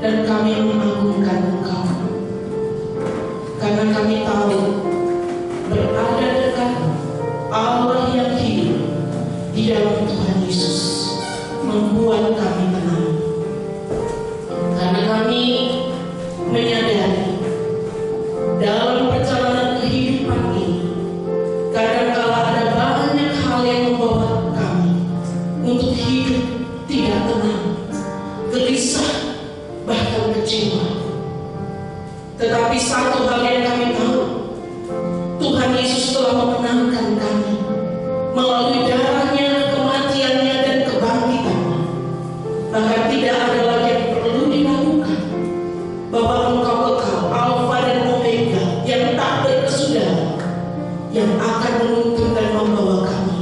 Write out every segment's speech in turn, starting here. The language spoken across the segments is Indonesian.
dan kami mengagungkan Engkau. Karena kami tahu berada dekat Allah yang hidup di dalam Tuhan Yesus membuat kami tenang. Karena kami menyadari dalam perjalanan kehidupan ini kadang-kala ada banyak hal yang membawa kami untuk hidup tidak tenang, gelisah, bahkan kecewa. Tetapi satu hal yang kami tahu, Tuhan Yesus telah memenangkan kami melalui darahnya, kematiannya, dan kebangkitannya. Bahkan tidak ada lagi yang perlu diragukan bahwa Engkau kekal, Alfa dan Omega, yang tak berkesudahan, yang akan menuntun dan membawa kami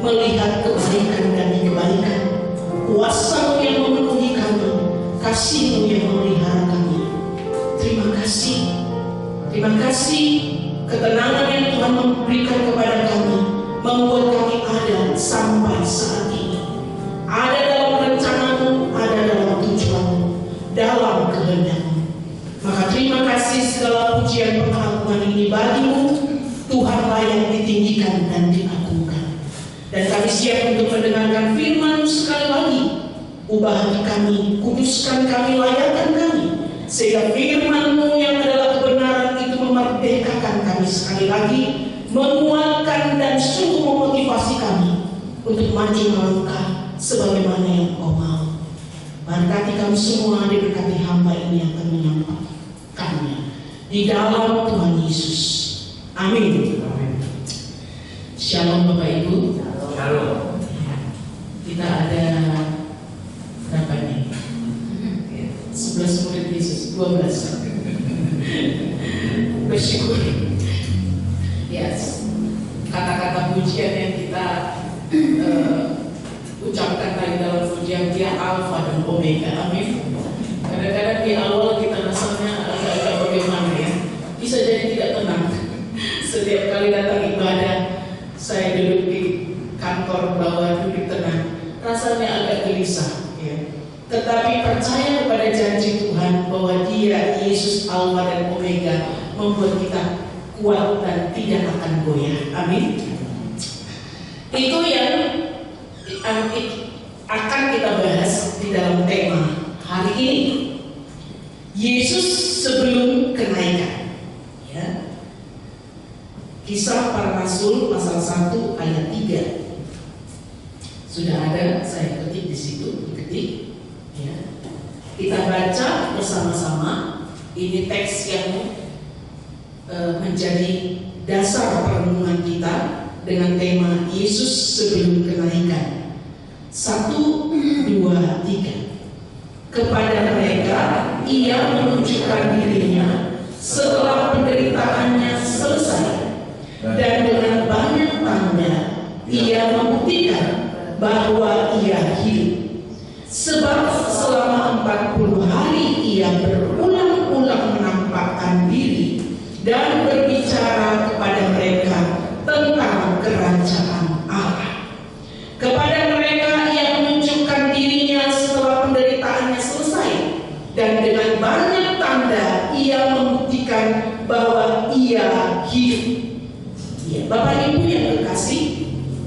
melihat kebaikan dan kebaikan, kuasa-Mu yang memenuhi kami, kasih-Mu yang memelihara kami. Terima kasih ketenangan yang Tuhan memberikan kepada kami membuat kami ada sampai saat ini, ada dalam rencana-Mu, ada dalam tujuan-Mu, dalam kehendak-Mu. Maka terima kasih, segala pujian pengakuan ini bagi-Mu, Tuhan layak ditinggikan dan diagungkan. Dan kami siap untuk mendengarkan firman-Mu sekali lagi. Ubah hati kami, kuduskan kami, layakkan kami, sehingga firman-Mu yang adalah kebenaran itu memerdekakan kami sekali lagi, menguatkan dan sungguh memotivasi kami untuk maju melangkah sebagaimana yang Engkau mau. Berkati kami semua, diberkati hamba ini yang akan menyampaikannya di dalam Tuhan Yesus. Amin. Shalom Bapak Ibu. Shalom. Kita ada berapa nih? 11 murid Yesus, 12. Bersyukur. Yes. Kata-kata pujian yang kita ucapkan tadi dalam pujian, Dia Alfa dan Omega. Amin. Kadang-kadang di awal kita rasanya agak-agak bagaimana ya, bisa jadi tidak tenang. Setiap kali datang ibadah, saya duduk di kantor bawah, duduk tenang, rasanya agak gelisah ya. Tetapi percaya kepada janji Tuhan bahwa Dia, Yesus Alfa dan Omega, membuat kita kuat dan tidak akan goyah. Amin. Itu yang akan kita bahas di dalam tema hari ini, Yesus sebelum kenaikan ya. Kisah Para Rasul pasal 1 ayat 3. Sudah ada, saya ketik di situ, diketik ya. Kita baca bersama-sama. Ini teks yang menjadi dasar perenungan kita dengan tema Yesus sebelum kenaikan. 1, 2, 3. Kepada mereka Ia menunjukkan dirinya setelah penderitaannya selesai, dan dengan banyak tanda Ia membuktikan bahwa Ia hidup. Sebab selama 40 hari Ia berulang-ulang menampakkan diri dan berbicara kepada mereka tentang kerajaan Allah. Kepada mereka Ia menunjukkan dirinya setelah penderitaannya selesai, dan dengan banyak tanda Ia membuktikan bahwa Ia hidup. Ya, Bapak Ibu yang terkasih,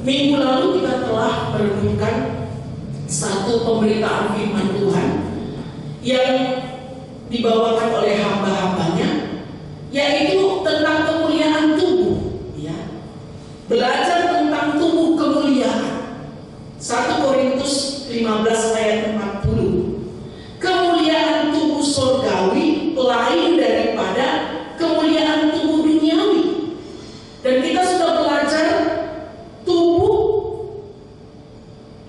minggu lalu kita telah merenungkan satu pemberitaan firman Tuhan yang dibawakan oleh hamba-hambanya, yaitu tentang kemuliaan tubuh ya. Belajar tentang tubuh kemuliaan. 1 Korintus 15 ayat 40. Kemuliaan tubuh surgawi lain daripada kemuliaan tubuh duniawi. Dan kita sudah belajar tubuh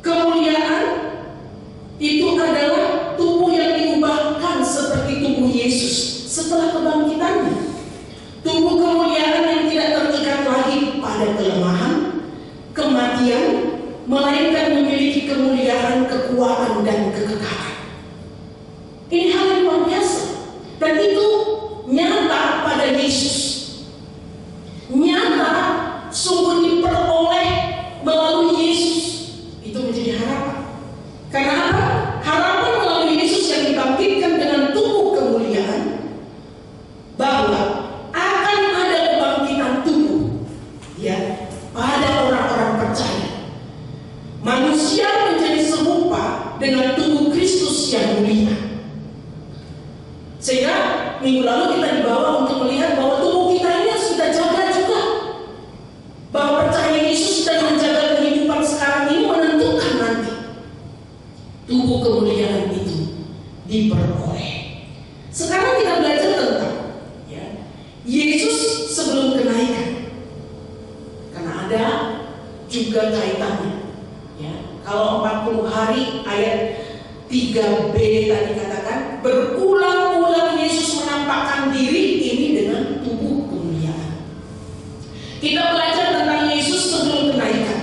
kemuliaan itu adalah tubuh yang diubahkan seperti tubuh Yesus setelah kebangkitannya. Tubuh kemuliaan yang tidak terikat lagi pada kelemahan, kematian, melainkan memiliki kemuliaan, kekuatan, dan kekekalan. Ini hal yang luar biasa, dan itu nyata pada Yesus. Nyata sungguh diperoleh melalui Yesus. Itu menjadi harapan. Karena apa? Harapan melalui Yesus yang dibangkitkan minggu lalu kita dibawa untuk melihat bahwa tubuh kita ini harus kita jaga juga. Bahwa percaya Yesus dan menjaga kehidupan sekarang ini menentukan nanti tubuh kemuliaan itu diperoleh. Sekarang kita belajar tentang Yesus sebelum kenaikan, karena ada juga kaitannya. Kalau 40 hari ayat 3b tadi katakan, berulang-ulang Yesus menampakkan diri ini dengan tubuh kemuliaan. Kita belajar tentang Yesus sebelum kenaikan,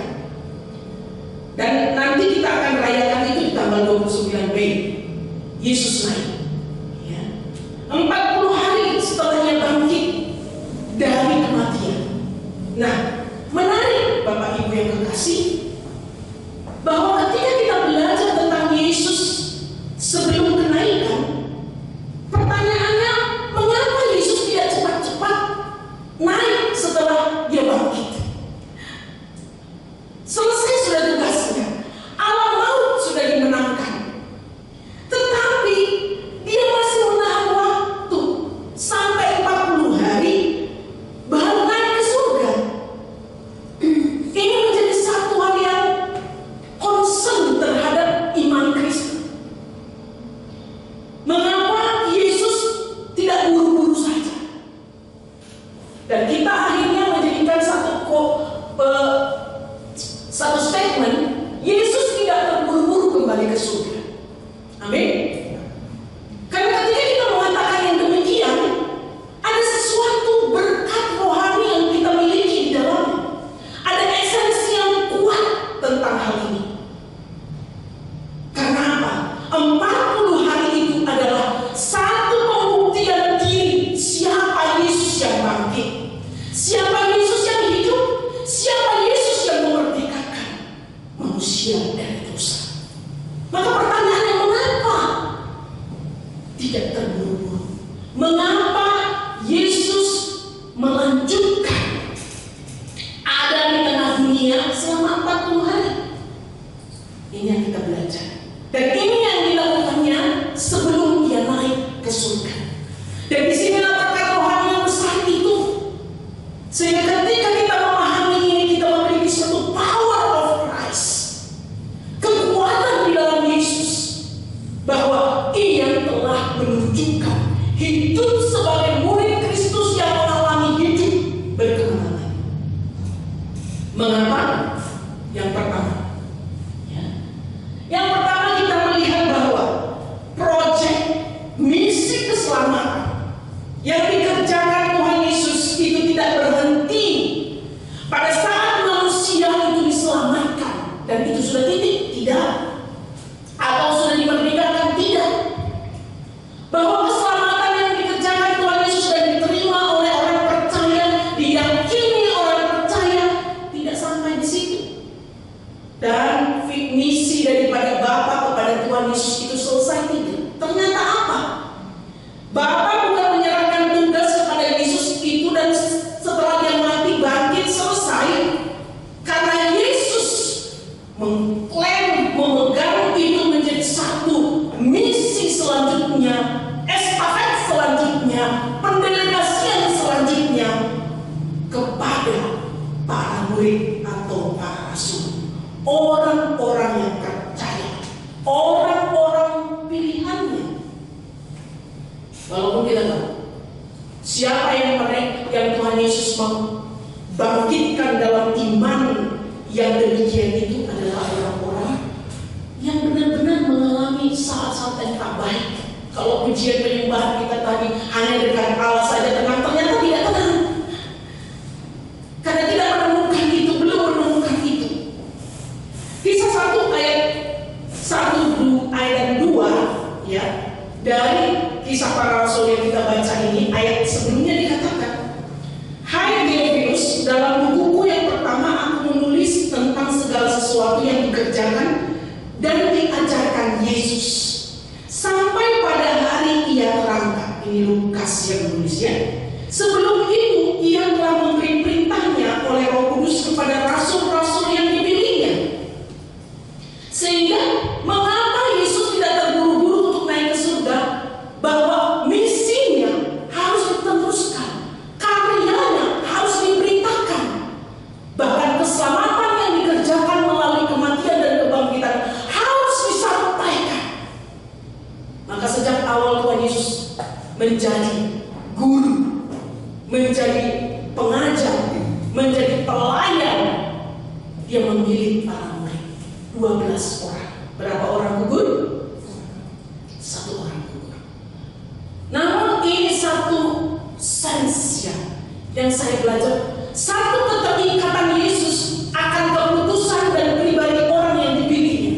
dan nanti kita akan rayakan itu di tanggal 29 Mei. Yesus naik 40 hari setelahnya bangkit dari kematian. Nah, menarik Bapak Ibu yang kekasih, bahwa ketika kita belajar tentang Yesus sebelum kenaikan, pertanyaannya, mengapa Yesus tidak cepat-cepat naik setelah dia bangkit? Selesai sudah tugasnya, alam maut sudah dimenangkan, tetapi dia masih menahan waktu sampai 40 hari baru naik ke surga. Ini menjadi satu hal yang concern terhadap iman Kristen. Mengapa Yesus tidak buru-buru saja? Dan kita akhirnya menjadikan satu statement, Yesus tidak terburu-buru kembali ke surga. Amin. Karena ketika kita mengatakan yang demikian, ada sesuatu berkat rohani yang kita miliki di dalamnya. Ada esensi yang kuat tentang hal ini. Karena apa? 40 hari itu adalah satu pembuktian diri siapa Yesus yang bangkit, siapa Yesus yang hidup, siapa Yesus yang memerdekakan manusia dari dosa. Maka pertanyaannya, mengapa tidak terburu-buru? Mengapa Yesus melanjutkan ada di tengah dunia selama 40 hari? Ini yang kita belajar. Dan ini yang dilakukannya sebelum dia naik ke surga. Dan di sinilah berkat rohani yang besar itu. Sehingga ketika kita memahami ini, kita memiliki suatu power of Christ, kekuatan di dalam Yesus, bahwa ia telah menunjukkan hidup sebagai murid Kristus yang mengalami hidup berkemenangan. Mengapa? Yang pertama, kita melihat bahwa proyek misi keselamatan yang dikerjakan Tuhan Yesus itu tidak berhenti pada saat manusia itu diselamatkan dan itu sudah titik, tidak, atau sudah dimerdekakan, tidak. Bahwa keselamatan yang dikerjakan Tuhan Yesus dan diterima oleh orang percaya, diyakini orang percaya, tidak sampai di situ. Dan misi daripada Bapa kepada Tuhan Yesus itu selesai, tidak. Ternyata apa? Bapa bukan menyerahkan tugas kepada Yesus itu dan setelah dia mati bangkit selesai, karena Yesus mengklaim, memegang itu menjadi satu misi selanjutnya, estafet selanjutnya, pendelegasian selanjutnya kepada para murid atau para rasul, orang-orang yang percaya, orang-orang pilihannya. Walaupun kita tahu siapa yang Tuhan Yesus mau bangkitkan dalam iman yang demikian itu adalah orang-orang yang benar-benar mengalami saat-saat yang tak baik. Kalau pujian penyembahan kita tadi hanya dekat Allah saja tenang, ternyata tidak tenang. Karena tidak menemukan itu, belum menemukan itu. Kisah 1 ayat 2 ya, dari Kisah Para Rasul yang kita baca ini, ayat sebelumnya dikatakan, "Hai Theophilus, dalam bukuku yang pertama aku menulis tentang segala sesuatu yang dikerjakan dan diajarkan Yesus sampai pada hari ia terangkat." Ini Lukas yang menulisnya. "Sebelum itu ia telah memberi perintahnya oleh Roh Kudus kepada rasul-rasul yang dipilihnya." Sehingga mengapa Yesus tidak terburu-buru untuk naik ke surga? Bahwa misinya Yesus menjadi guru, menjadi pengajar, menjadi pelayan, dia memilih para murid 12 orang. Berapa orang gugur? 1 orang gugur. Namun ini satu sense yang saya belajar. Satu keterikatan Yesus akan keputusan dan pribadi orang yang dipilihnya.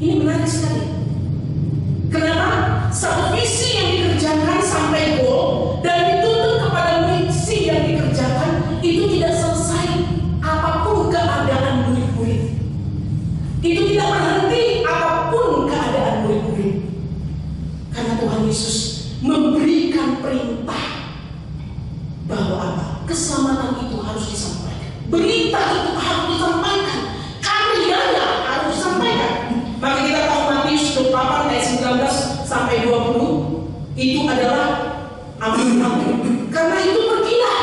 Ini menarik sekali. Kenapa? Satu visi yang dikerjakan sampai goal dan dituntut kepada misi yang dikerjakan itu tidak selesai apapun keadaan murid-murid. Itu tidak berhenti apapun keadaan murid-murid. Karena Tuhan Yesus memberikan perintah bahwa apa? Keselamatan itu harus disampaikan. Berita itu harus disampaikan. Karyanya harus disampaikan. Maka kita tahu Matius 28 ayat 19 sampai 20 itu adalah amanat. Karena itu pergilah,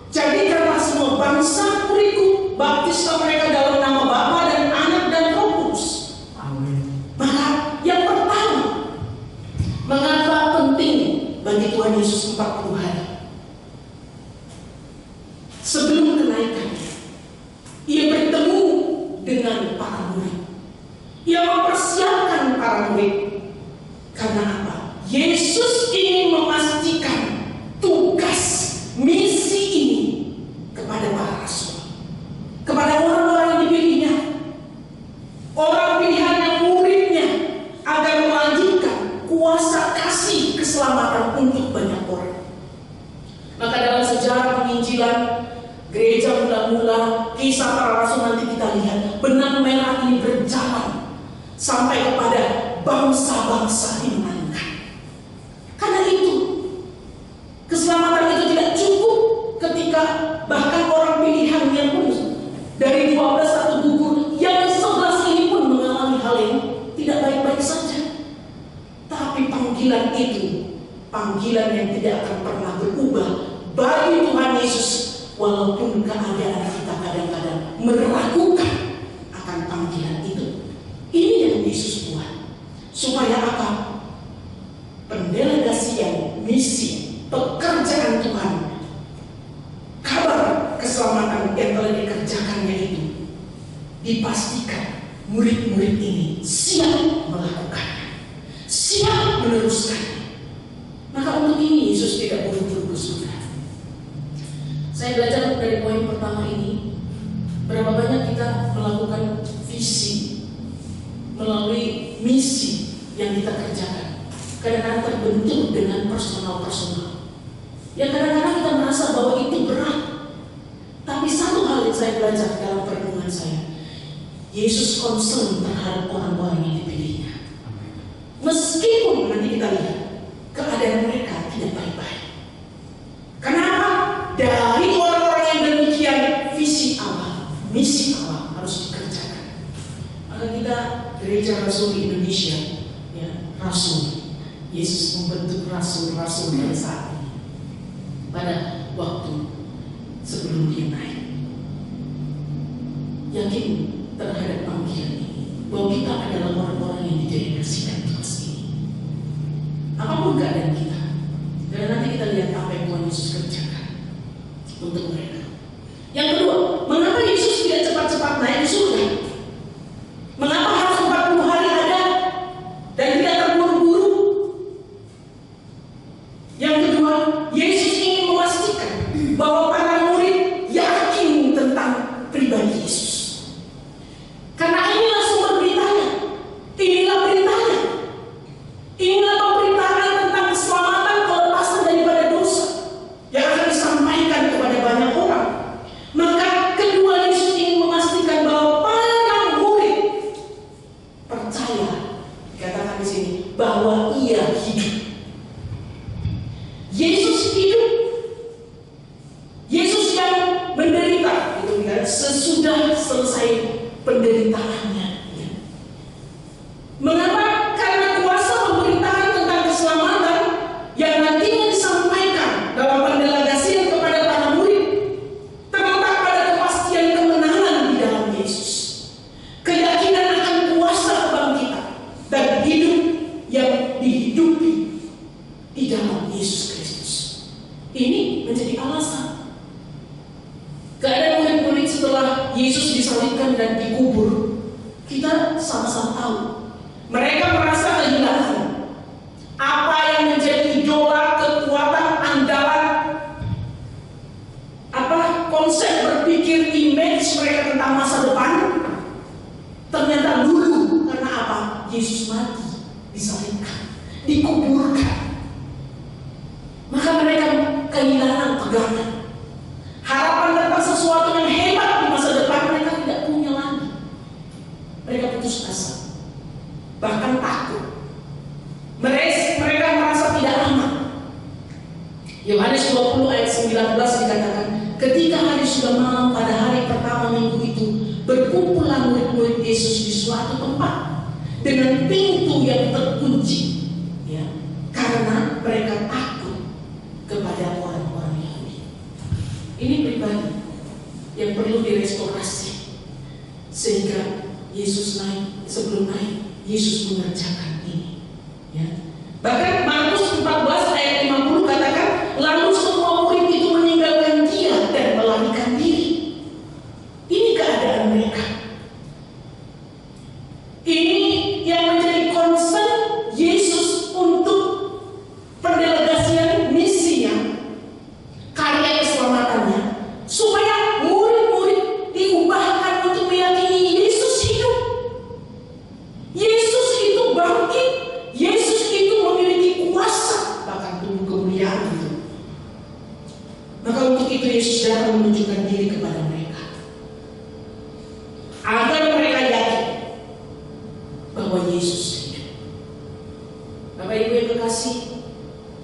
jadikanlah semua bangsa muridku, baptislah mereka dalam nama Bapa dan Anak dan Roh Kudus. Amin. Maka yang pertama, mengapa penting bagi Tuhan Yesus 40 hari? Sebelum kenaikannya, ia bertemu dengan para murid. Ia mempersiapkan para murid. Karena apa? Yesus ingin memastikan tugas misi ini kepada para rasul, kepada orang-orang yang dipilihnya, orang pilihannya, muridnya, agar melanjutkan kuasa kasih keselamatan untuk banyak orang. Maka dalam sejarah penginjilan gereja mula-mula, kisah para rasul nanti kita lihat benang merah ini berjalan sampai kepada bangsa-bangsa dimenangkan. Karena itu keselamatan itu tidak cukup ketika bahkan orang pilihan yang pun dari 12 satu gugur, yang 11 ini pun mengalami hal yang tidak baik-baik saja. Tapi panggilan itu panggilan yang tidak akan pernah berubah bagi Tuhan Yesus. Walaupun keadaan kita kadang-kadang meragukan akan panggilan itu. Ini yang Yesus buat. Supaya apa? Pendelegasian misi, pekerjaan Tuhan, kabar keselamatan yang telah dikerjakannya itu dipastikan murid-murid ini siap melakukannya, siap meneruskannya. Maka untuk ini Yesus tidak buru-buru bersudah. Saya belajar dari poin pertama ini, berapa banyak kita melakukan visi melalui misi yang kita kerjakan. Kadang-kadang terbentuk dengan personal. Ya kadang-kadang kita merasa bahwa itu berat. Tapi satu hal yang saya belajar dalam perenungan saya, Yesus concern terhadap orang-orang yang dipilihnya. Meskipun nanti kita lihat keadaan mereka tidak baik-baik. Kenapa? Dari orang-orang yang demikian, visi Allah, misi Allah harus dikerjakan. Maka kita gereja Rasul di Indonesia, ya, Rasul Yesus membentuk rasul-rasul pada saat ini, pada waktu sebelum dia naik. Yakin terhadap panggilan ini, bahwa kita adalah orang-orang yang didedikasikan tugas ini. Apapun keadaan kita, dan nanti kita lihat apa yang Tuhan Yesus kerjakan untuk mereka. Yang kedua, mengapa Yesus tidak cepat-cepat naik ke surga? Mengapa harus 40 hari ada dan tidak terburu-buru? Yang kedua, Yesus ingin memastikan bahwa para murid yakin tentang pribadi Yesus. Karena inilah sumber beritanya, inilah beritanya, inilah pemberitaan tentang keselamatan, kelepasan daripada dosa yang akan disampaikan kepada banyak orang. Maka kedua, Yesus ingin memastikan bahwa para murid percaya, dikatakan di sini, bahwa ia hidup. Yesus hidup. Yesus yang menderita, itu kan, sesudah selesai penderitaannya. Mengapa? Karena kuasa pemberitaan tentang keselamatan yang nantinya disampaikan dalam pendelegasian kepada para murid terletak pada kepastian kemenangan di dalam Yesus, keyakinan akan kuasa kebangkitan dan hidup yang dihidupi Yesus Kristus. Ini menjadi alasan. Keadaan murid-murid setelah Yesus disalibkan dan dikubur, kita sama-sama tahu. Mereka merasa kehilangan apa yang menjadi idola, kekuatan, andalan, konsep berpikir, image mereka tentang masa depan. Ternyata dulu karena apa? Yesus mati, disalibkan, dikuburkan. Maka mereka kehilangan pegangan. Harapan tentang sesuatu yang hebat di masa depan mereka tidak punya lagi. Mereka putus asa, bahkan takut. Mereka merasa tidak aman. Yohanes 20 ayat 19 dikatakan, ketika hari sudah malam pada hari pertama minggu itu, berkumpullah murid-murid Yesus di suatu tempat dengan pintu yang terkunci, ya, karena mereka takut kepada orang-orang Yahudi. Ini pribadi yang perlu direstorasi, sehingga Yesus naik. Sebelum naik, Yesus mengerjakan ini, ya. Bahkan Markus 14 ayat 50 katakan, lalu semua murid itu meninggalkan dia dan melarikan diri. Ini keadaan mereka. Ini yang menjadi concern Yesus untuk pendelegasian misinya, karya keselamatannya, supaya murid-murid diubahkan untuk meyakini Yesus hidup. Yesus itu bangkit. Yesus itu memiliki kuasa, bahkan tubuh kemuliaan itu. Maka untuk itu Yesus datang menunjukkan diri kepada mereka, agar mereka yakin bahwa Yesus hidup. Bapak Ibu yang kekasih,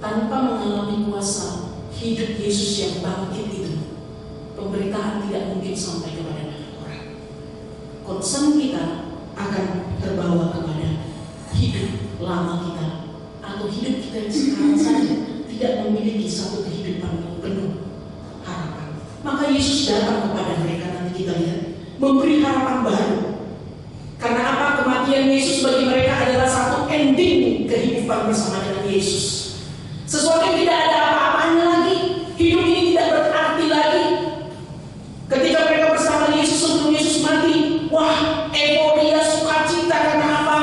tanpa mengalami kuasa hidup Yesus yang bangkit itu, pemberitaan tidak mungkin sampai kepada banyak orang. Concern kita akan terbawa kepada hidup lama kita, atau hidup kita yang sekarang saja tidak memiliki satu kehidupan yang penuh harapan. Maka Yesus datang kepada mereka, nanti kita lihat, memberi harapan baru. Karena apa? Kematian Yesus bagi mereka adalah satu ending kehidupan bersama dengan Yesus. Sesuatu yang tidak ada apa-apanya lagi. Hidup ini tidak berarti lagi. Ketika mereka bersama Yesus sebelum Yesus mati, wah, euforia, sukacita. Karena apa?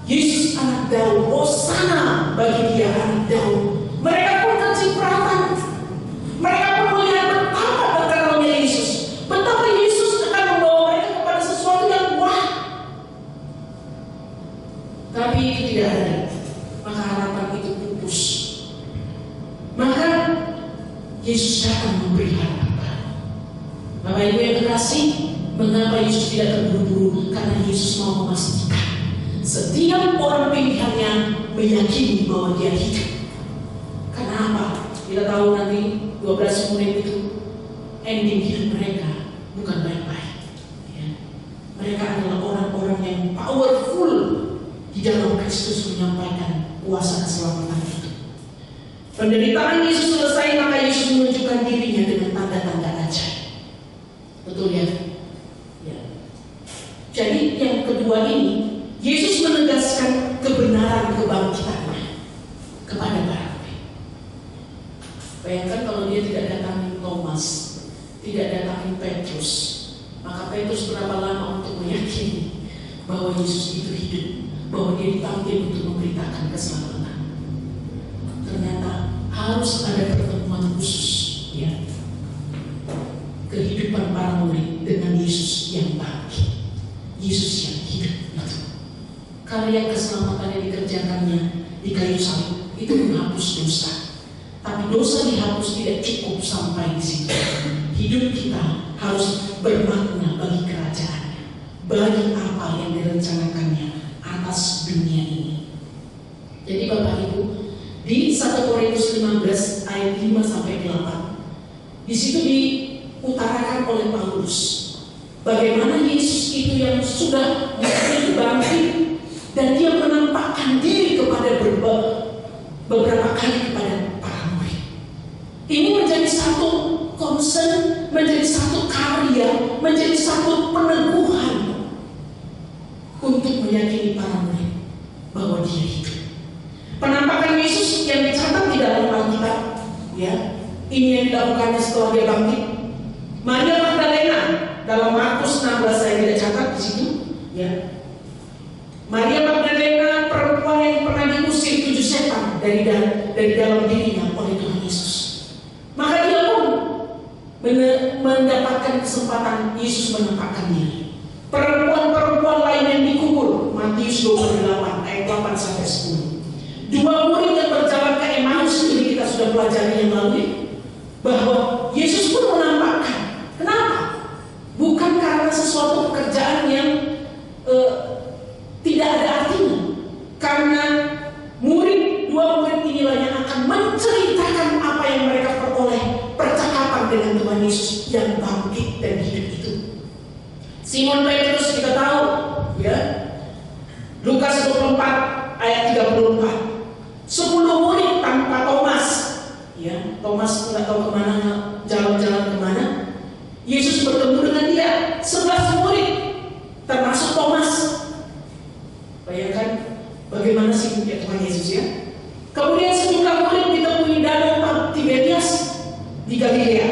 Yesus anak Daud, hosana bagi dia anak Daud. Mereka pun kecipratan. Mereka pun melihat betapa terkenalnya Yesus, betapa Yesus akan membawa mereka kepada sesuatu yang wah. Tapi itu tidak ada. Maka harapan itu pupus. Maka Yesus datang memberi harapan. Bapak Ibu yang kekasih, mengapa Yesus tidak terburu-buru? Karena Yesus mau memastikan setiap orang pilihannya meyakini bahwa dia hidup. Karena apa? Kita tahu nanti 12 murid itu ending hidup mereka bukan baik-baik, ya. Mereka adalah orang-orang yang powerful di dalam Kristus menyampaikan kuasa keselamatan itu. Penderitaan Yesus selesai, maka Yesus menunjukkan dirinya dengan tanda-tanda ajaib. Betul ya? Ya. Jadi yang kedua ini, Yesus menegaskan kebenaran kebangkitannya kepada para murid. Bayangkan kalau dia tidak datangi Thomas, tidak datangi Petrus, maka Petrus berapa lama untuk meyakini bahwa Yesus itu hidup, bahwa dia dipanggil untuk memberitakan keselamatan. Ternyata harus ada pertemuan khusus, ya. Kehidupan para murid dengan Yesus yang bangkit, Yesus yang hidup itu. Karya keselamatan yang dikerjakannya di kayu salib itu menghapus dosa. Tapi dosa dihapus tidak cukup sampai di situ. Hidup kita harus bermakna bagi kerajaannya, bagi apa yang direncanakannya atas dunia ini. Jadi Bapak Ibu, di 1 Korintus 15 ayat 5 sampai 8, di situ diutarakan oleh Paulus bagaimana Yesus itu yang sudah bangkit dan dia menampakkan diri kepada beberapa kali kepada para murid. Ini menjadi satu concern, menjadi satu karya, menjadi satu peneguhan untuk meyakini para murid bahwa dia hidup. Penampakan Yesus yang dicatat di dalam ini yang dilakukannya setelah dia bangkit. Maria Magdalena dalam Markus 16 saya tidak catat di situ, ya. Maria Magdalena perempuan yang pernah diusir 7 setan dari dalam dirinya oleh Tuhan Yesus. Maka dia pun mendapatkan kesempatan Yesus menampakkan diri. Perempuan-perempuan lain yang dikubur, Matius 28 ayat 8 sampai 10. 2 murid yang berjalan ke Emmaus, ini kita sudah pelajari yang lalu, bahwa Yesus pun menampakkan. Kenapa? Bukan karena sesuatu pekerjaan yang tidak ada artinya. Karena dua murid inilah yang akan menceritakan apa yang mereka peroleh, percakapan dengan Tuhan Yesus yang bangkit dan hidup itu. Simon Petrus kita tahu, ya. Lukas 24 ayat 34. 10 murid tanpa Thomas, ya. Thomas nggak tahu kemana, jalan-jalan kemana. Yesus bertemu dengan dia. 11 murid termasuk Thomas. Bayangkan bagaimana sibuknya Tuhan Yesus, ya. Kemudian sejumlah murid ditemui danau Tiberias di Galilea.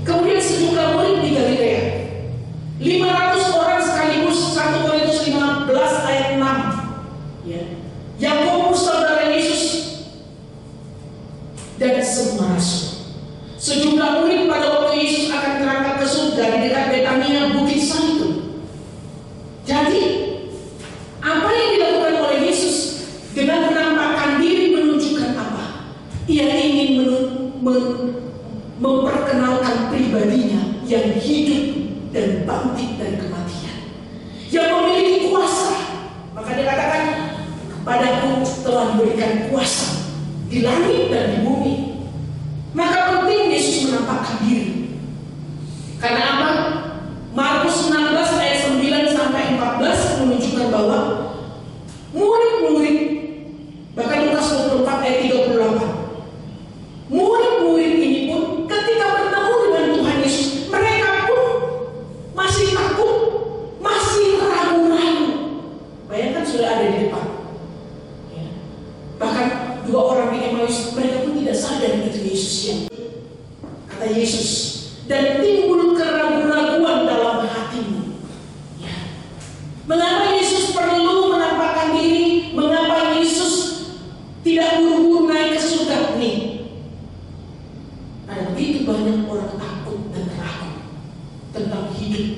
Kemudian sejumlah murid di Galilea. 500 orang sekaligus, 1 Korintus 15 ayat 6, ya. Yakobus saudara Yesus dan semua rasul. Sejumlah murid pada waktu Yesus akan terangkat ke surga di dekat Betania, Bukit Zaitun. Jadi apa yang dilakukan oleh Yesus dengan menampakkan diri menunjukkan apa? Ia ingin memperkenalkan pribadinya yang hidup dan bangkit dari kematian, yang memiliki kuasa. Maka dia katakan, kepadaku telah diberikan kuasa di langit dan di bumi. Maka penting Yesus menampakkan diri. Karena apa? Markus 16 ayat 9 sampai 14 menunjukkan bahwa murid-murid, bahkan Lukas 24 ayat 38, murid-murid ini pun ketika bertemu dengan Tuhan Yesus, mereka pun masih takut, masih ragu-ragu. Bayangkan sudah ada di depan, ya. Bahkan 2 orang di Emmaus, mereka pun tidak sadar itu Yesus yang kata Yesus, dan timbul keraguan-raguan dalam hatimu, ya. Mengapa Yesus perlu menampakkan diri? Mengapa Yesus tidak buru-buru naik ke surga? Nih, ada begitu banyak orang takut dan ragu tentang hidup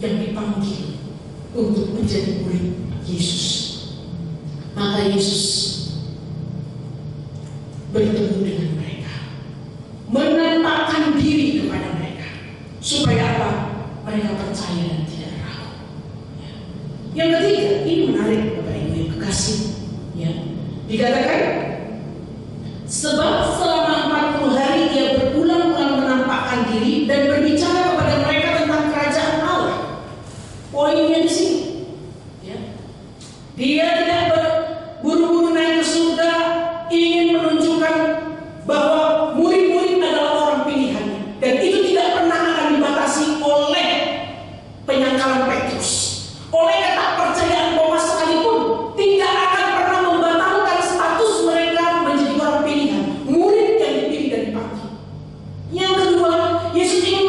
yang dipanggil untuk menjadi murid Yesus. Maka Yesus bertemu dengan mereka, menampakkan diri kepada mereka, supaya apa? Mereka percaya dan tidak ragu. Ya. Yang ketiga, ini menarik Bapak Ibu yang kekasih, ya. Dikatakan, sebab selama 40 hari dia berulang-ulang menampakkan diri dan berbicara kepada mereka tentang kerajaan Allah. Poinnya di sini, ya. Dia tidak buru-buru naik ke surga, ingin menunjukkan bahwa murid-murid adalah orang pilihannya, dan itu tidak pernah akan dibatasi oleh penyangkalan Petrus, oleh ketidakpercayaan Thomas sekalipun. Tidak akan pernah membatalkan status mereka menjadi orang pilihan, murid yang dipilih dan dipanggil. Yang kedua, Yesus ingin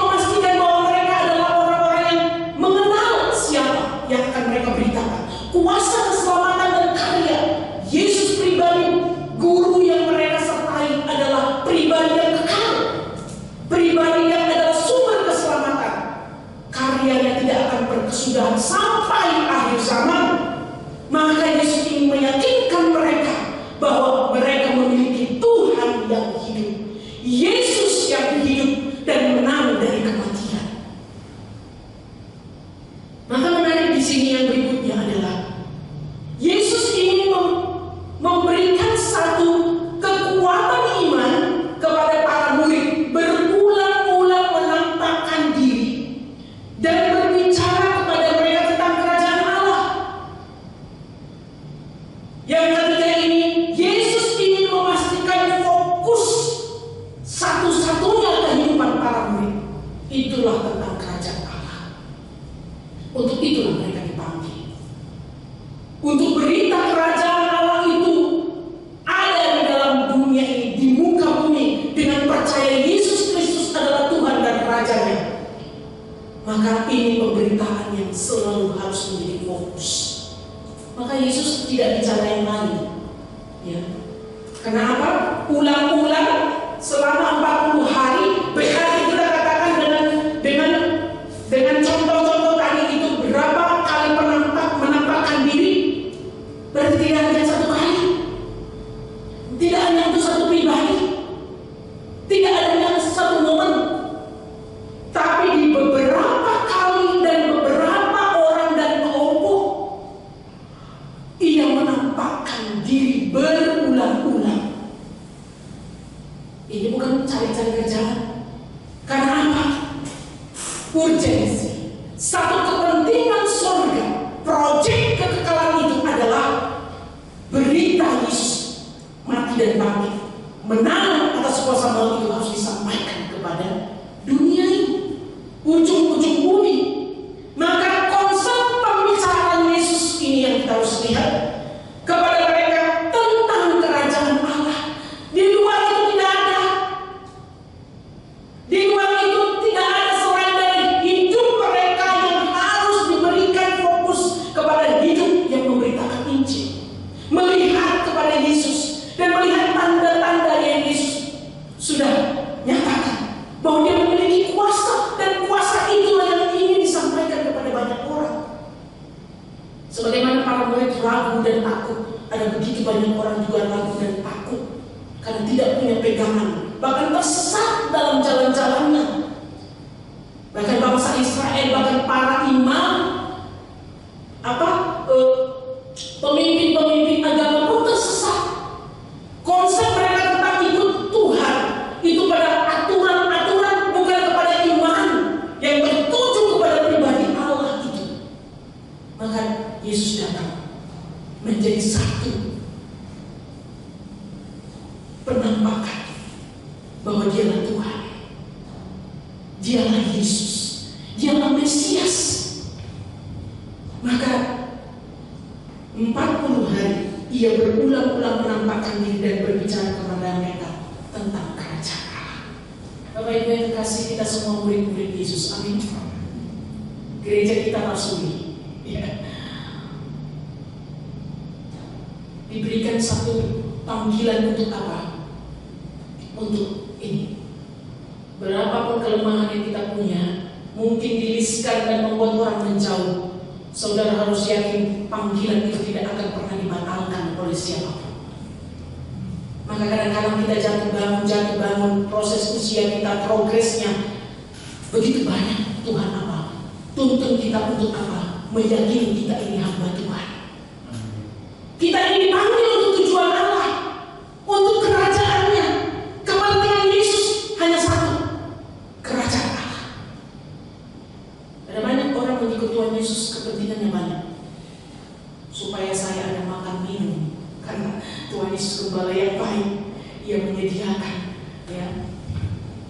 Kenapa? Ulang-ulang selama 40 hari. Berarti kita katakan dengan contoh-contoh tadi itu berapa kali menampakkan diri? Berarti tidak hanya satu kali, tidak hanya untuk satu pribadi, tidak hanya satu momen, tapi di beberapa kali dan beberapa orang dan kelompok ia menampakkan diri berulang-ulang. Ini bukan cari-cari kerjaan. Karena apa? Urgensi. Satu kepentingan surga, proyek kekekalan itu adalah berita Yesus mati dan bangkit, menang atas kuasa maut, itu harus disampaikan kepada dunia ini, ujung-ujung bumi. Maka konsep pembicaraan Yesus ini yang kita harus lihat kepada mereka tentang kerajaan Allah. Di luar itu tidak ada. Di luar itu tidak ada selain dari hidup mereka yang harus diberikan fokus kepada hidup yang memberitakan Injil, melihat kepada Yesus dan melihat tanda-tanda yang Yesus sudah nyatakan bahwa dia memiliki kuasa, dan kuasa itulah yang ingin disampaikan kepada banyak orang. Sebagaimana para murid ragu dan takut, ada begitu banyak orang juga ragu dan takut karena tidak punya pegangan, bahkan tersesat dalam jalan-jalannya. Bahkan bangsa Israel, bahkan para imam, pemimpin-pemimpin agama pun tersesat. Konsep mereka tentang ikut Tuhan itu pada aturan-aturan, bukan kepada iman yang tertuju kepada pribadi Allah itu. Maka Yesus datang menjadi satu penampakan bahwa dialah Tuhan, dialah Yesus, dialah Mesias. Maka 40 hari ia berulang-ulang menampakkan diri dan berbicara kepada mereka tentang kerajaan Allah. Bapak Ibu yang kasih, kita semua murid-murid Yesus, amin. Gereja kita rasuli, ya, diberikan satu panggilan untuk apa? Untuk ini. Berapapun kelemahan yang kita punya, mungkin diliskan dan membuat orang menjauh, saudara harus yakin panggilan itu tidak akan pernah dibatalkan oleh siapapun. Maka kadang-kadang kita jatuh bangun, proses usia kita, progresnya begitu banyak. Tuhan apa? Tuntun kita untuk apa? Meyakini kita ini hamba Tuhan. Kita ini dipanggil untuk tujuan Allah, untuk kerajaannya. Kepentingan Yesus hanya satu, kerajaan Allah. Ada banyak orang mengikut Tuhan Yesus, kepentingannya banyak. Supaya saya ada makan minum, karena Tuhan Yesus gembala yang baik. Ia menyediakan ya,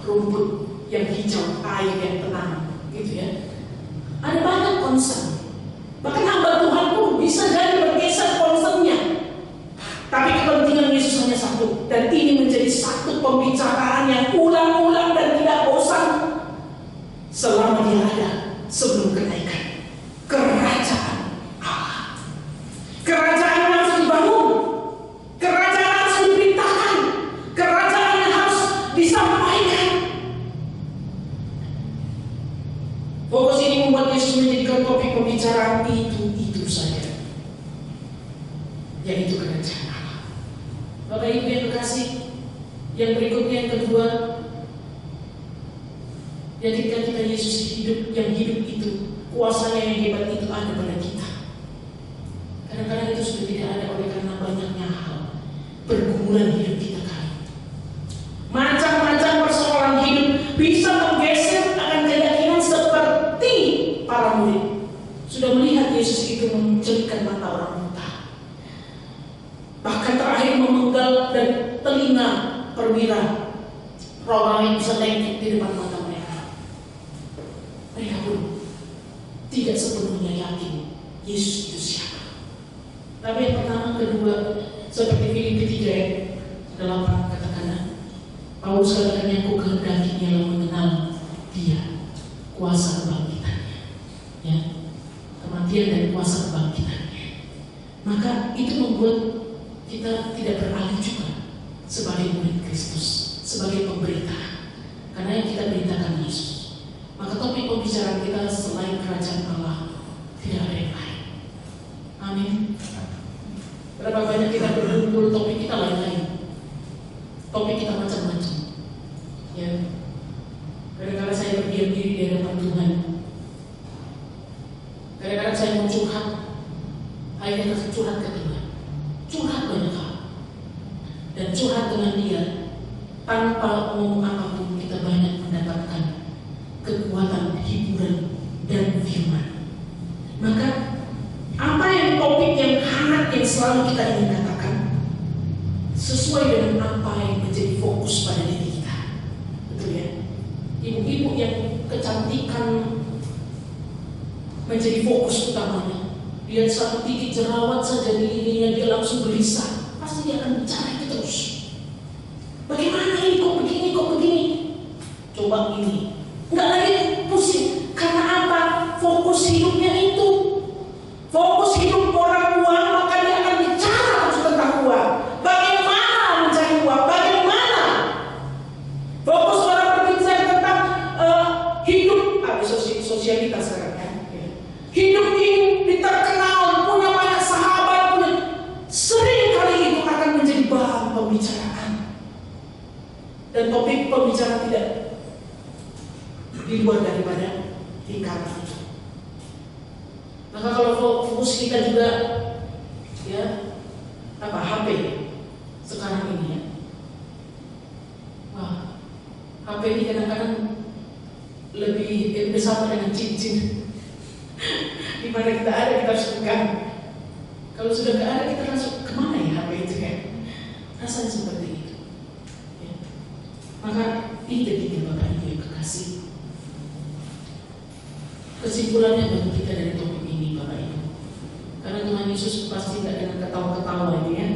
rumput yang hijau, air yang tenang, gitu ya. Ada banyak concern. Bahkan hamba Tuhan pun bisa jadi bergeser concernnya. Tapi kepentingan Yesus hanya satu, dan ini menjadi satu pembicaraan yang ulang-ulang dan tidak bosan selama dia ada sebelum kenaikan. Kerajaan Allah, kerajaan yang harus dibangun, kerajaan yang harus diberitakan, kerajaan yang harus disampaikan. Fokus ini membuat Yesus menjadikan topik pembicaraan itu saja, yaitu kerajaan Allah. Bapak Ibu yang berkasih, yang berikutnya yang kedua, yang ketika kita Yesus hidup, yang hidup itu, kuasanya yang hebat itu ada pada kita. Kadang-kadang itu sudah tidak ada oleh karena banyaknya hal, pergumulan hidup kita kali. Macam-macam persoalan hidup bisa menggeser akan keyakinan seperti para murid. Sudah melihat Yesus itu menceritakan mata orang buta, bahkan terakhir memenggal dan telinga perwira romawi bisa lengket di depan mata mereka. Mereka pun tidak sepenuhnya yakin Yesus itu siapa. Tapi yang pertama, kedua, seperti Filipi 3:8 katakan, Paulus katakan yang ku kehendaki ialah mengenal Dia, kuasa kebangkitannya, ya, kematian dan kuasa kebangkitannya. Maka itu membuat kita tidak beralih juga sebagai murid Kristus, sebagai pemberita. Karena yang kita beritakan Yesus. Maka topik pembicaraan kita selain kerajaan Allah tidak ada yang lain. Amin. Berapa banyak kita berkumpul, topik kita lain-lain, topik kita macam-macam. Ya, kadang-kadang saya berdiam diri di hadapan Tuhan. Kadang-kadang saya mau curhat, hanya curhat ke Tuhan, curhat banyak hal, dan curhat dengan Dia tanpa ngomong apapun. Kita banyak mendapatkan kekuatan, hiburan, dan firman. Maka apa yang topik yang hangat yang selalu kita ingin katakan sesuai dengan apa yang menjadi fokus pada diri kita. Betul ya? Ibu-ibu yang kecantikan menjadi fokus utamanya. Lihat satu titik jerawat saja di dirinya, dia langsung gelisah. Pasti dia akan bicara itu terus. Bagaimana ini, kok begini, kok begini? Coba ini. Enggak lagi pusing. Karena apa? Fokus hidupnya itu. Fokus hidup orang uang, maka dia akan bicara terus tentang uang. Bagaimana mencari uang? Bagaimana? Fokus orang berbicara tentang hidup, sosialitas sekarang kan? Hidup ini terkenal, punya banyak sahabat, punya. Sering kali itu akan menjadi bahan pembicaraan. Dan topik pembicaraan tidak di luar daripada tingkatan. Maka kalau fokus kita juga ya HP sekarang ini ya. Wah, HP ini kadang-kadang lebih sama dengan cincin. Di mana kita ada kita harus pegang. Kalau sudah nggak ada kita langsung kemana ya HP itu kan? Rasanya seperti itu. Ya. Maka itu dia Bapak Ibu yang kekasih. Kesimpulannya bagi kita dari topik ini Bapak Ibu, karena Tuhan Yesus pasti tidak dengan ketawa-ketawa ini ya.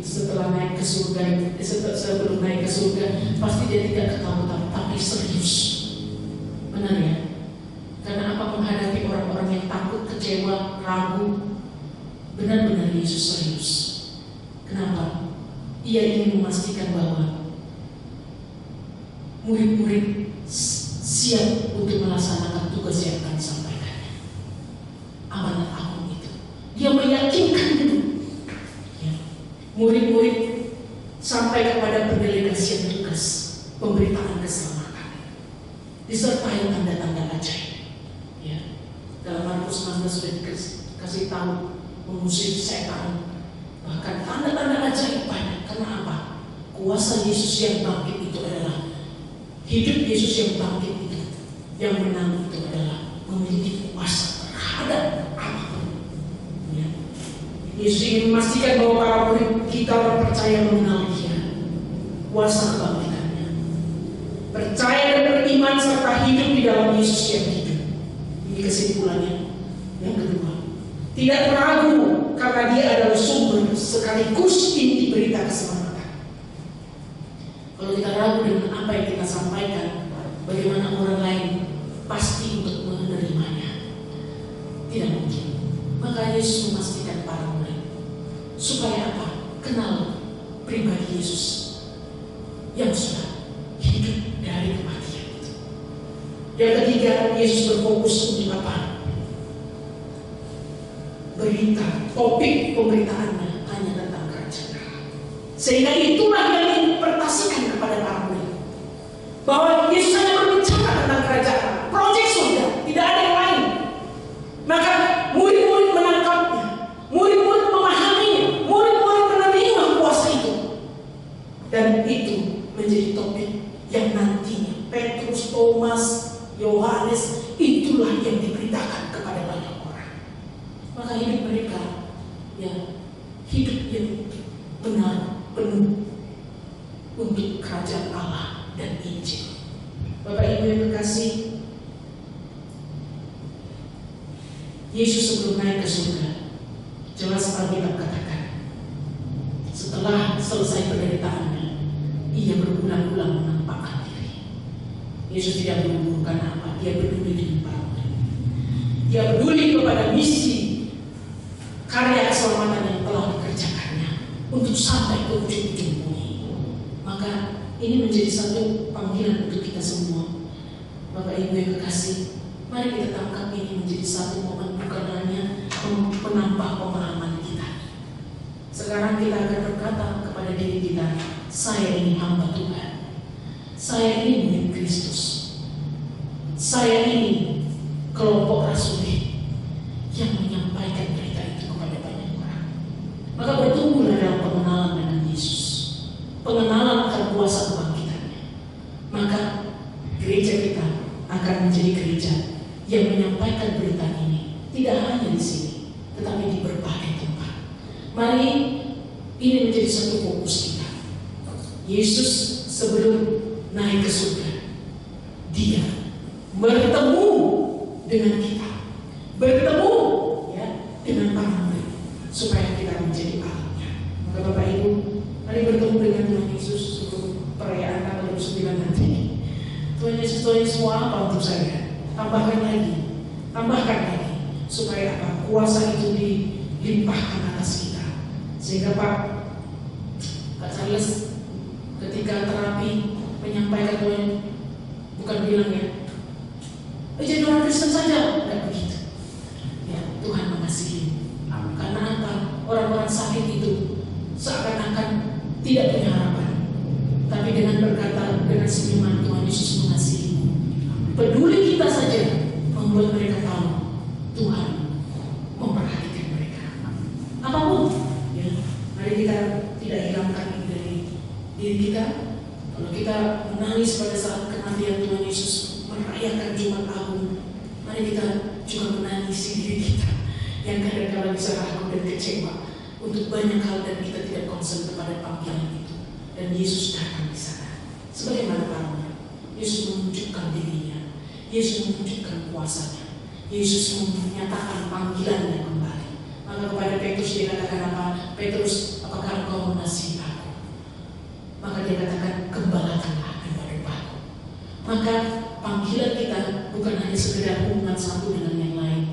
Setelah naik ke surga, sebelum naik ke surga, pasti dia tidak ketawa-ketawa, tapi serius. Benar ya? Karena apa, menghadapi orang-orang yang takut, kecewa, ragu, benar-benar Yesus serius. Kenapa? Ia ingin memastikan bahwa murid-murid siap untuk melaksanakan tugas yang akan disampaikannya. Amanat agung itu. Dia meyakinkan itu. Ya. Murid-murid sampai kepada pendelegasian tugas pemberitaan keselamatan, disertai tanda-tanda ajaib. Ya. Dalam Markus 16 sudah dikasih tahu mengusir setan. Bahkan tanda-tanda ajaib banyak. Karena apa? Kuasa Yesus yang bangkit itu adalah hidup Yesus yang bangkit itu, yang menang itu adalah memiliki kuasa terhadap apapun. Ya. Yesus ingin memastikan bahwa para murid kita percaya mengenal Dia, kuasa kebangkitannya, percaya dan beriman serta hidup di dalam Yesus yang hidup. Ini kesimpulannya. Yang kedua, tidak ragu karena Dia adalah sumber sekaligus inti berita keselamatan. Kalau kita ragu dengan apa yang kita sampaikan, bagaimana orang lain pasti untuk menerimanya? Tidak mungkin. Maka Yesus memastikan para murid supaya apa? Kenal pribadi Yesus yang sudah hidup dari kematian itu. Yang ketiga, Yesus berfokus untuk apa? Berita, topik pemberitaannya hanya tentang kerajaan Allah. Sehingga itulah yang dipertasikan kepada para murid, bahwa Yesus hanya berbicara tentang kerajaan Allah, proyek surga, tidak ada yang lain. Maka murid-murid menangkapnya, murid-murid memahaminya, murid-murid menerima kuasa itu, dan itu menjadi topik yang nantinya Petrus, Thomas, Yohanes, itulah yang diberitakan kepada banyak orang. Maka hidup mereka ya hidup yang benar, penuh untuk kerajaan Allah dan Injil. Bapak Ibu yang kekasih, Yesus sebelum naik ke surga, jelas Alkitab katakan, setelah selesai penderitaannya, Ia berulang-ulang menampakkan diri. Yesus tidak mengumpulkan apa, Dia peduli dengan para murid. Dia peduli kepada misi karya keselamatan yang telah dikerjakannya untuk sampai ke ujung-ujung bumi. Maka ini menjadi satu panggilan untuk kita semua. Bapak Ibu yang kekasih, mari kita tangkap ini menjadi satu momen, bukan hanya menambah pemahaman kita. Sekarang kita akan berkata kepada diri kita, saya ini hamba Tuhan, saya ini murid Kristus, saya ini kelompok rasul yang menyampaikan berita itu kepada banyak orang. Maka bertumbuhlah dalam pengenalan dengan Yesus, pengenalan akan kuasa kebangkitannya. Maka gereja kita akan menjadi gereja yang menyampaikan berita ini tidak hanya di sini, tetapi di berbagai tempat. Mari ini menjadi satu fokus kita. Yesus sebelum naik ke surga, Dia bertemu dengan kita, bertemu ya dengan para murid, supaya kita menjadi alatnya. Maka Bapak Ibu, mari bertemu dengan Tuhan Yesus sebelum perayaan tanggal 29 nanti. Tuhan Yesus, Tuhan Yesus, mau apa untuk saya? Tambahkan lagi, supaya apa? Kuasa itu dilimpahkan atas kita. Sehingga Kak Charles ketika terapi menyampaikan Tuhan, bukan bilang ya, jadi orang Kristen saja, tidak begitu. Ya, Tuhan mengasihi. Karena apa? Orang-orang sakit itu seakan-akan tidak punya harapan. Tapi dengan berkata, dengan senyuman, Tuhan Yesus mengasihi. Peduli kita saja membuat mereka tahu Tuhan memperhatikan mereka. Apapun, ya, mari kita tidak hilangkan ini dari diri kita. Kalau kita menangis pada saat kematian Tuhan Yesus, merayakan Jumat Agung, mari kita juga menangisi diri kita yang kadang-kadang bisa ragu dan kecewa untuk banyak hal dan kita tidak konsen kepada panggilan itu. Dan Yesus datang di sana. Sebagaimana parunya, Yesus menunjukkan dirinya, Yesus menunjukkan kuasanya, Yesus menyatakan panggilannya kembali. Maka kepada Petrus dia katakan apa? Petrus, apakah engkau mengasihi aku? Maka dia katakan, gembalakanlah domba-dombaku. Maka panggilan kita bukan hanya sekedar hubungan satu dengan yang lain,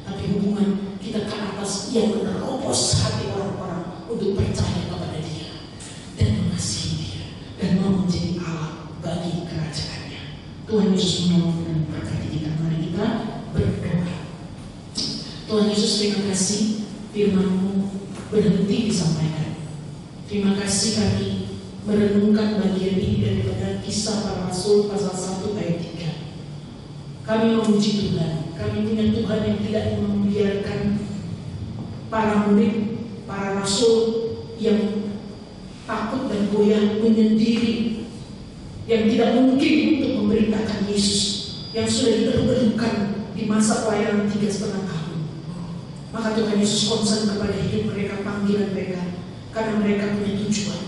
tapi hubungan kita ke atas yang menerobos hati orang-orang untuk percaya kepada Dia dan mengasihi Dia dan mau menjadi alat bagi kerajaannya. Tuhan Yesus menolong dan memberkati kita. Mari kita berdoa. Tuhan Yesus, terima kasih firman-Mu berhenti disampaikan. Terima kasih kami merenungkan bagian ini daripada Kisah Para Rasul pasal 1 ayat 3. Kami memuji Tuhan. Kami punya Tuhan yang tidak membiarkan para murid, para rasul yang takut dan goyah menyendiri, yang tidak mungkin untuk memberitakan Yesus, yang sudah diterbelungkan di masa pelayanan 3,5 tahun. Maka Tuhan Yesus konsen kepada hidup mereka, panggilan mereka, karena mereka punya tujuan.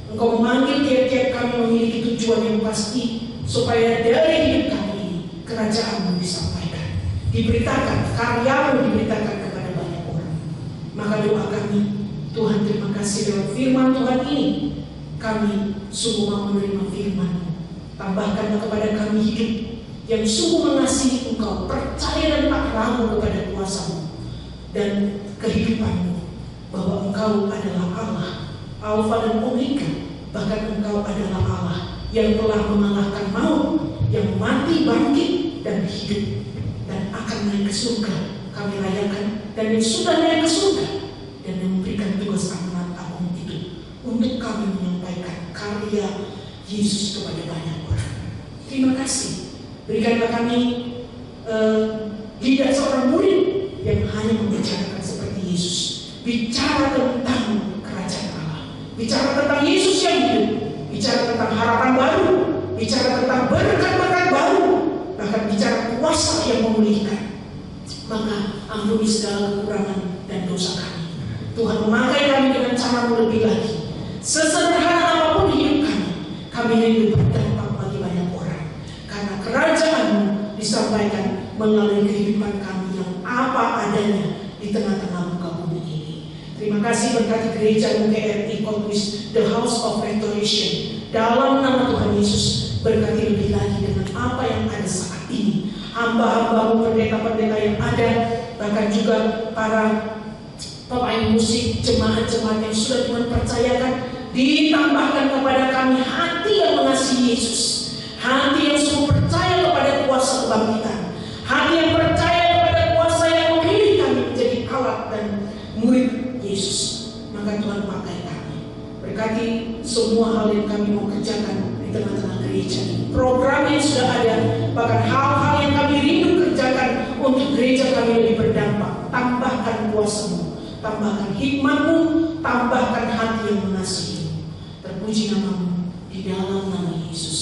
Engkau memanggil tiap-tiap kami memiliki tujuan yang pasti, supaya dari hidup kami ini kerajaan-Mu disampaikan, diberitakan, karya-Mu diberitakan kepada banyak orang. Maka doa kami, Tuhan, terima kasih dalam firman Tuhan ini, kami sungguh mau menerima firman-Mu. Tambahkanlah kepada kami hidup yang sungguh mengasihi Engkau, percaya dan tak ragu kepada kuasa-Mu dan kehidupan-Mu, bahwa Engkau adalah Allah, Alfa dan Omega. Bahkan Engkau adalah Allah yang telah mengalahkan maut, yang mati, bangkit, dan hidup, dan akan naik ke surga. Kami rayakan, dan yang sudah naik ke surga, dan yang memberikan tugas amanat agung itu untuk kami menyampaikan karya Yesus kepada banyak orang. Terima kasih. Berikanlah kami tidak seorang murid yang hanya membicarakan seperti Yesus, bicara tentang kerajaan Allah, bicara tentang Yesus yang hidup, bicara tentang harapan baru, bicara tentang berkat-berkat baru, bahkan bicara kuasa yang memulihkan. Maka ampuni segala kekurangan dan dosa kami. Tuhan, memakai kami dengan cara lebih lagi. Sesederhana apapun hidup kami ingin berdampak bagi banyak orang. Karena kerajaan-Mu disampaikan melalui kehidupan kami yang apa adanya di tengah-tengah muka bumi ini. Terima kasih, berkati gereja GRI Kotwis, The House of Restoration. Dalam nama Tuhan Yesus, berkati lebih lagi dengan apa yang ada saat ini. Hamba-hamba-Mu, pendeta-pendeta yang ada, bahkan juga para Bapak Ibu musik, jemaat-jemaat yang sudah Tuhan percayakan, ditambahkan kepada kami hati yang mengasihi Yesus, hati yang sungguh percaya kepada kuasa kebangkitan, hati yang percaya kepada kuasa yang memilih kami menjadi alat dan murid Yesus. Maka Tuhan pakai kami, berkati semua hal yang kami mau kerjakan di tengah-tengah gereja ini, program yang sudah ada, bahkan hal-hal yang kami rindu kerjakan untuk gereja kami lebih berdampak. Tambahkan kuasa-Mu, tambahkan hikmat-Mu, tambahkan hati yang mengasihi. Terpuji nama-Mu, di dalam nama Yesus,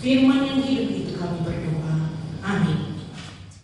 firman yang hidup itu kami berdoa. Amin.